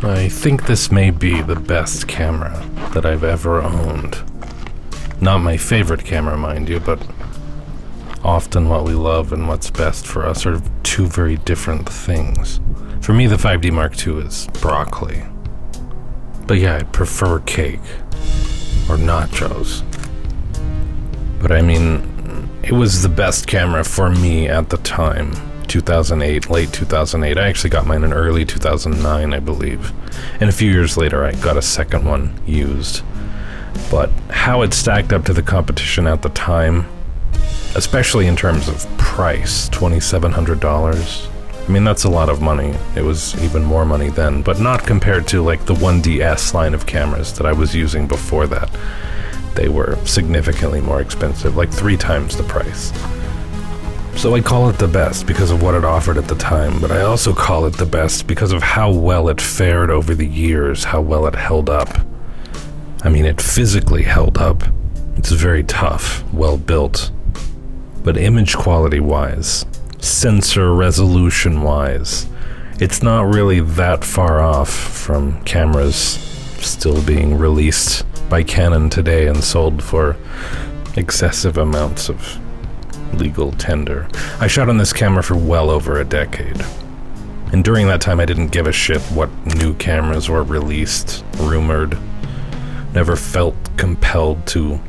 I think this may be the best camera that I've ever owned. Not my favorite camera, mind you, but often what we love and what's best for us are two very different things. For me, the 5D Mark II is broccoli. But yeah, I prefer cake or nachos. But I mean, it was the best camera for me at the time. 2008, late 2008. I actually got mine in early 2009, I believe. And a few years later, I got a second one used. But how it stacked up to the competition at the time, especially in terms of price, $2,700. I mean, that's a lot of money. It was even more money then, but not compared to like the 1DS line of cameras that I was using before that. They were significantly more expensive, like 3 times the price. So I call it the best because of what it offered at the time, but I also call it the best because of how well it fared over the years, how well it held up. I mean, it physically held up. It's very tough, well built. But image quality wise, sensor resolution wise, it's not really that far off from cameras still being released by Canon today and sold for excessive amounts of legal tender. I shot on this camera for well over a decade. And during that time I didn't give a shit what new cameras were released, rumored. Never felt compelled to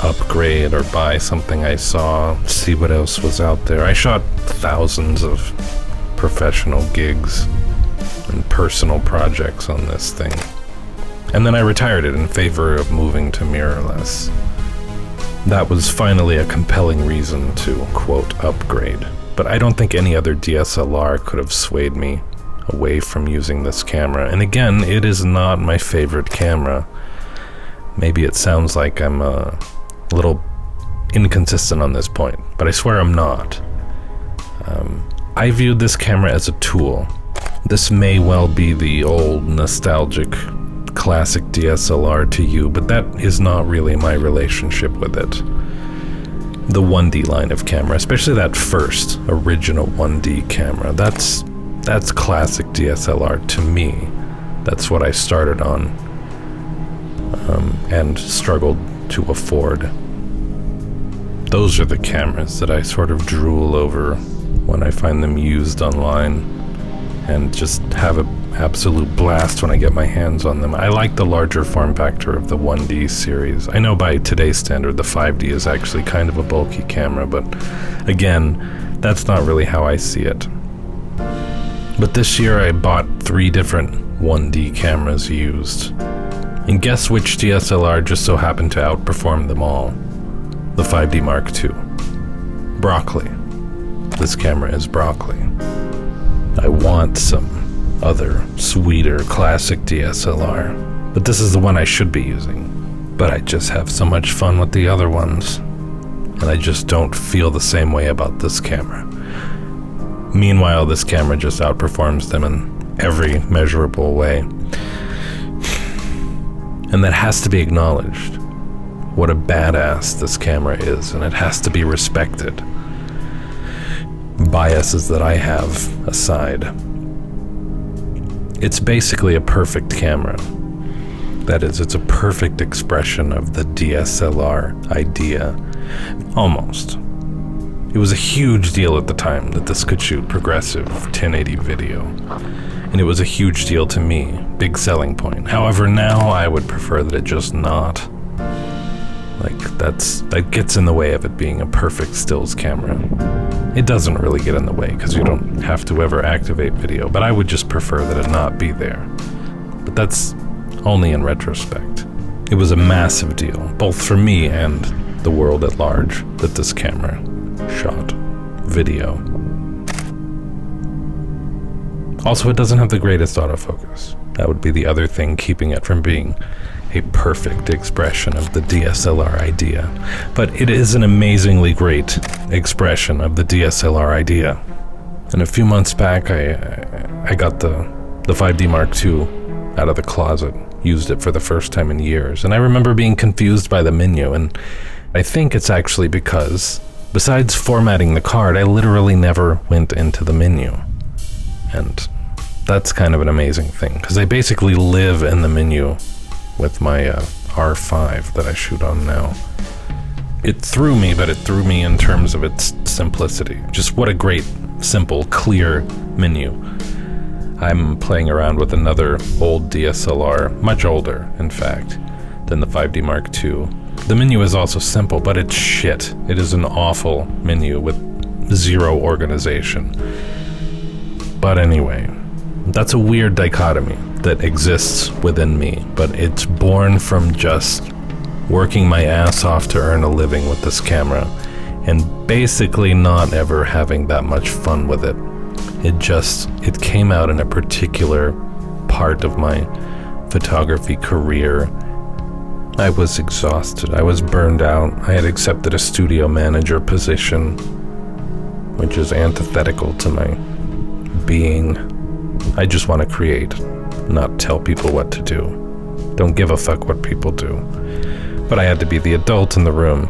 upgrade or buy something I saw, see what else was out there. I shot thousands of professional gigs and personal projects on this thing. And then I retired it in favor of moving to mirrorless. That was finally a compelling reason to, quote, upgrade. But I don't think any other DSLR could have swayed me away from using this camera. And again, it is not my favorite camera. Maybe it sounds like I'm a little inconsistent on this point, but I swear I'm not. I viewed this camera as a tool. This may well be the old, nostalgic, classic DSLR to you, but that is not really my relationship with it. The 1D line of camera, especially that first original 1D camera, that's classic DSLR to me. That's what I started on and struggled to afford. Those are the cameras that I sort of drool over when I find them used online and just have an absolute blast when I get my hands on them. I like the larger form factor of the 1D series. I know by today's standard the 5D is actually kind of a bulky camera, but again, that's not really how I see it. But this year I bought 3 different 1D cameras used. And guess which DSLR just so happened to outperform them all? The 5D Mark II. Broccoli. This camera is broccoli. I want some other, sweeter, classic DSLR, but this is the one I should be using. But I just have so much fun with the other ones, and I just don't feel the same way about this camera. Meanwhile, this camera just outperforms them in every measurable way. And that has to be acknowledged. What a badass this camera is, and it has to be respected. Biases that I have aside. It's basically a perfect camera. That is, it's a perfect expression of the DSLR idea. Almost. It was a huge deal at the time that this could shoot progressive 1080 video. And it was a huge deal to me, big selling point. However, now I would prefer that it just not. Like, that gets in the way of it being a perfect stills camera. It doesn't really get in the way because you don't have to ever activate video, but I would just prefer that it not be there. But that's only in retrospect. It was a massive deal, both for me and the world at large, that this camera shot video. Also, it doesn't have the greatest autofocus. That would be the other thing keeping it from being a perfect expression of the DSLR idea. But it is an amazingly great expression of the DSLR idea. And a few months back, I got the 5D Mark II out of the closet, used it for the first time in years. And I remember being confused by the menu, and I think it's actually because, besides formatting the card, I literally never went into the menu. And That's kind of an amazing thing, because I basically live in the menu with my R5 that I shoot on now. It threw me, but it threw me in terms of its simplicity. Just what a great, simple, clear menu. I'm playing around with another old DSLR, much older, in fact, than the 5D Mark II. The menu is also simple, but it's shit. It is an awful menu with zero organization. But anyway, that's a weird dichotomy that exists within me, but it's born from just working my ass off to earn a living with this camera and basically not ever having that much fun with it. It came out in a particular part of my photography career. I was exhausted. I was burned out. I had accepted a studio manager position, which is antithetical to my being. I just want to create, not tell people what to do. Don't give a fuck what people do. But I had to be the adult in the room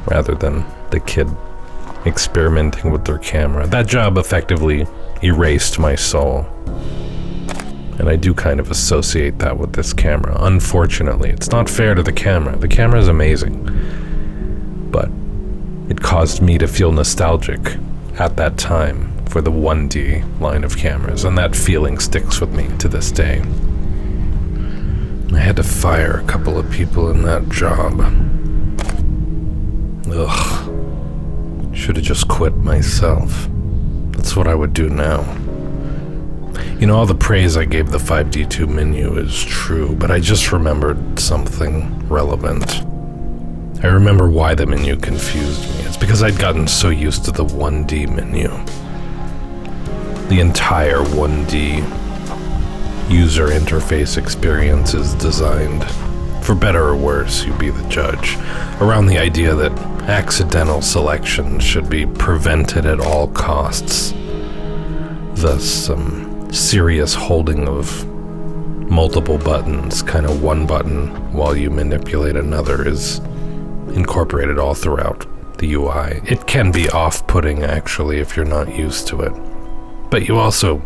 rather than the kid experimenting with their camera. That job effectively erased my soul. And I do kind of associate that with this camera. Unfortunately, it's not fair to the camera. The camera is amazing. But it caused me to feel nostalgic at that time for the 1D line of cameras, and that feeling sticks with me to this day. I had to fire a couple of people in that job. Ugh. Should have just quit myself. That's what I would do now. You know, all the praise I gave the 5D2 menu is true, but I just remembered something relevant. I remember why the menu confused me. It's because I'd gotten so used to the 1D menu. The entire 1D user interface experience is designed, for better or worse, you be the judge, around the idea that accidental selection should be prevented at all costs. Thus, serious holding of multiple buttons, kind of one button while you manipulate another, is incorporated all throughout the UI. It can be off-putting, actually, if you're not used to it. But you also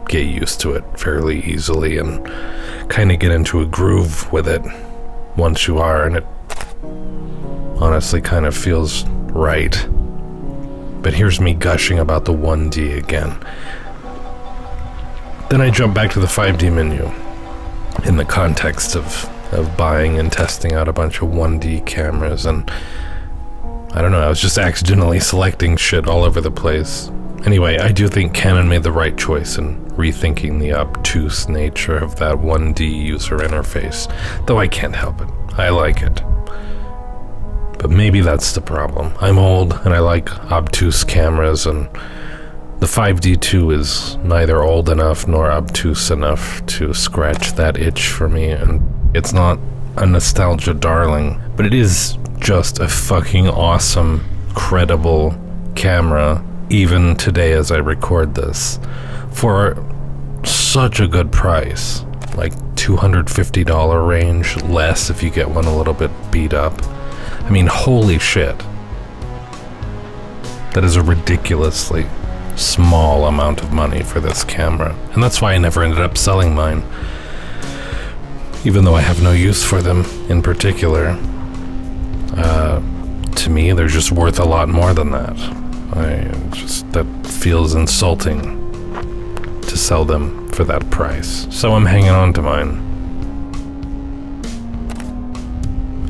get used to it fairly easily and kind of get into a groove with it once you are, and it honestly kind of feels right. But here's me gushing about the 1D again. Then I jump back to the 5D menu in the context of buying and testing out a bunch of 1D cameras, and I don't know, I was just accidentally selecting shit all over the place. Anyway, I do think Canon made the right choice in rethinking the obtuse nature of that 1D user interface, though I can't help it. I like it. But maybe that's the problem. I'm old and I like obtuse cameras, and the 5D2 is neither old enough nor obtuse enough to scratch that itch for me, and it's not a nostalgia darling, but it is just a fucking awesome, credible camera, even today as I record this, for such a good price, like $250 range, less if you get one a little bit beat up. I mean, holy shit. That is a ridiculously small amount of money for this camera, and that's why I never ended up selling mine, even though I have no use for them in particular. To me, they're just worth a lot more than that. That feels insulting to sell them for that price, so I'm hanging on to mine.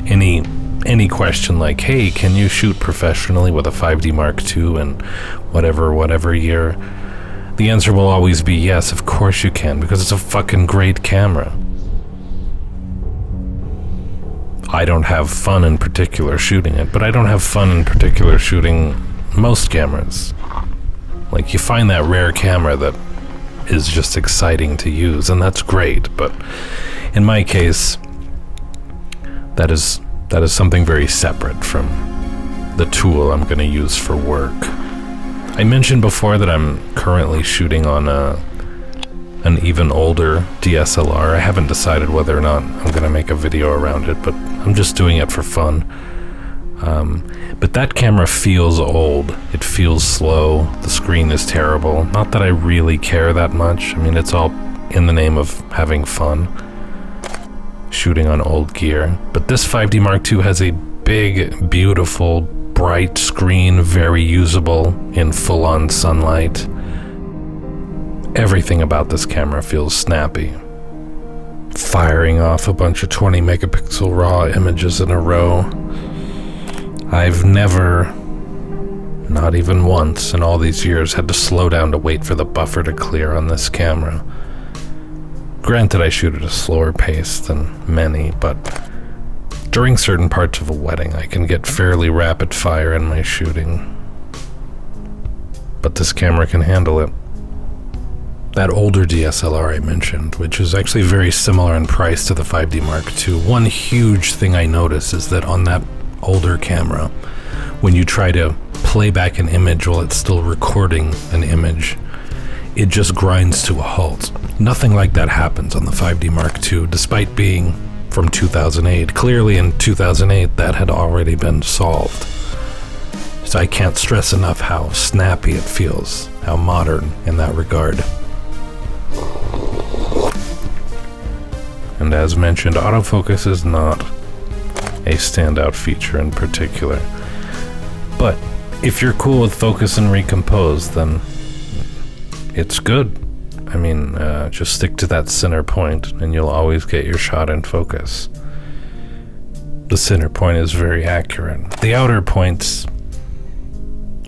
Any question like, hey, can you shoot professionally with a 5D Mark II in whatever year? The answer will always be yes, of course you can, because it's a fucking great camera. I don't have fun in particular shooting it, but I don't have fun in particular shooting most cameras. Like, you find that rare camera that is just exciting to use, and that's great, but in my case, that is something very separate from the tool I'm going to use for work. I mentioned before that I'm currently shooting on an even older DSLR. I haven't decided whether or not I'm going to make a video around it, but I'm just doing it for fun. But that camera feels old. It feels slow. The screen is terrible. Not that I really care that much. I mean, it's all in the name of having fun, shooting on old gear. But this 5D Mark II has a big, beautiful, bright screen, very usable in full-on sunlight. Everything about this camera feels snappy. Firing off a bunch of 20 megapixel raw images in a row. I've never, not even once in all these years, had to slow down to wait for the buffer to clear on this camera. Granted, I shoot at a slower pace than many, but during certain parts of a wedding, I can get fairly rapid fire in my shooting. But this camera can handle it. That older DSLR I mentioned, which is actually very similar in price to the 5D Mark II, one huge thing I notice is that on that older camera, when you try to play back an image while it's still recording an image, it just grinds to a halt. Nothing like that happens on the 5D Mark II, despite being from 2008. Clearly in 2008 that had already been solved. So I can't stress enough how snappy it feels, how modern in that regard. And as mentioned, autofocus is not a standout feature in particular. But if you're cool with focus and recompose, then it's good. I mean, just stick to that center point and you'll always get your shot in focus. The center point is very accurate. The outer points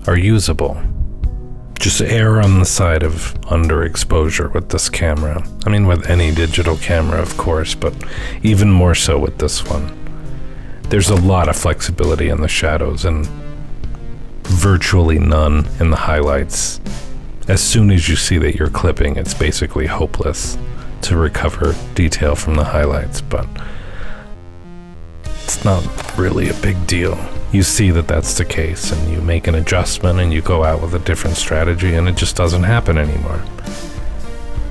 are usable. Just err on the side of underexposure with this camera. I mean, with any digital camera, of course, but even more so with this one. There's a lot of flexibility in the shadows and virtually none in the highlights. As soon as you see that you're clipping, it's basically hopeless to recover detail from the highlights, but it's not really a big deal. You see that that's the case, and you make an adjustment, and you go out with a different strategy, and it just doesn't happen anymore.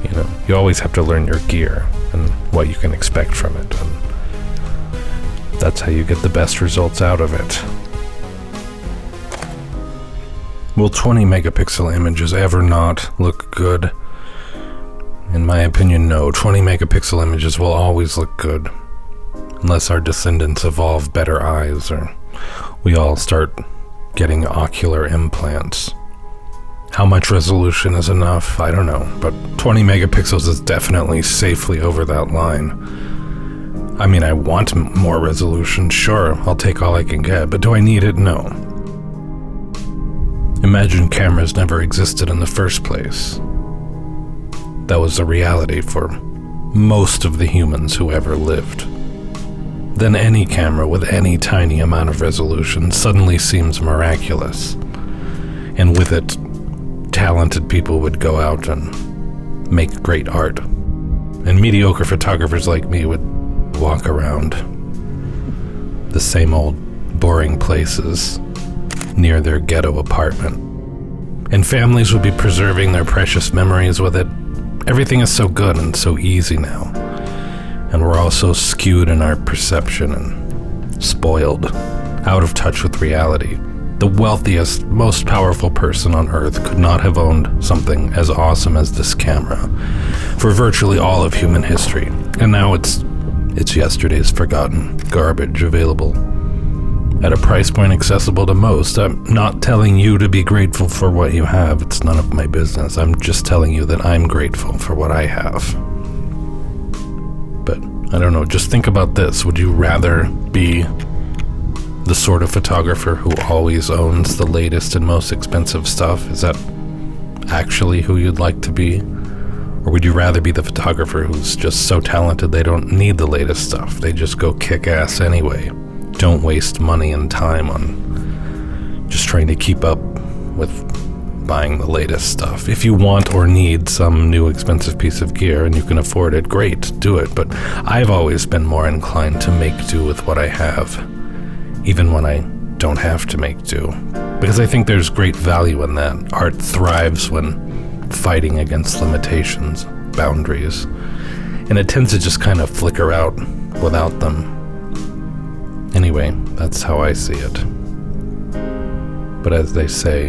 You know, you always have to learn your gear and what you can expect from it, and that's how you get the best results out of it. Will 20 megapixel images ever not look good? In my opinion, no. 20 megapixel images will always look good, unless our descendants evolve better eyes or we all start getting ocular implants. How much resolution is enough? I don't know, but 20 megapixels is definitely safely over that line. I mean, I want more resolution, sure, I'll take all I can get, but do I need it? No. Imagine cameras never existed in the first place. That was the reality for most of the humans who ever lived. Then any camera with any tiny amount of resolution suddenly seems miraculous. And with it, talented people would go out and make great art. And mediocre photographers like me would walk around the same old boring places near their ghetto apartment. And families would be preserving their precious memories with it. Everything is so good and so easy now. And we're all so skewed in our perception and spoiled, out of touch with reality. The wealthiest, most powerful person on earth could not have owned something as awesome as this camera for virtually all of human history. And now it's yesterday's forgotten garbage available at a price point accessible to most. I'm not telling you to be grateful for what you have. It's none of my business. I'm just telling you that I'm grateful for what I have. But I don't know, just think about this. Would you rather be the sort of photographer who always owns the latest and most expensive stuff? Is that actually who you'd like to be? Or would you rather be the photographer who's just so talented they don't need the latest stuff? They just go kick ass anyway. Don't waste money and time on just trying to keep up with buying the latest stuff. If you want or need some new expensive piece of gear and you can afford it, great, do it. But I've always been more inclined to make do with what I have, even when I don't have to make do. Because I think there's great value in that. Art thrives when fighting against limitations, boundaries, and it tends to just kind of flicker out without them. Anyway, that's how I see it. But as they say,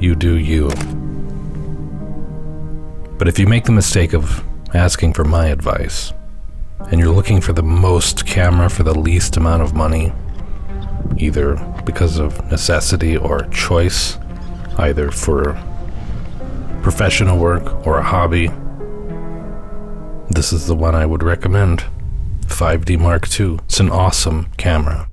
you do you. But if you make the mistake of asking for my advice, and you're looking for the most camera for the least amount of money, either because of necessity or choice, either for professional work or a hobby, this is the one I would recommend. 5D Mark II. It's an awesome camera.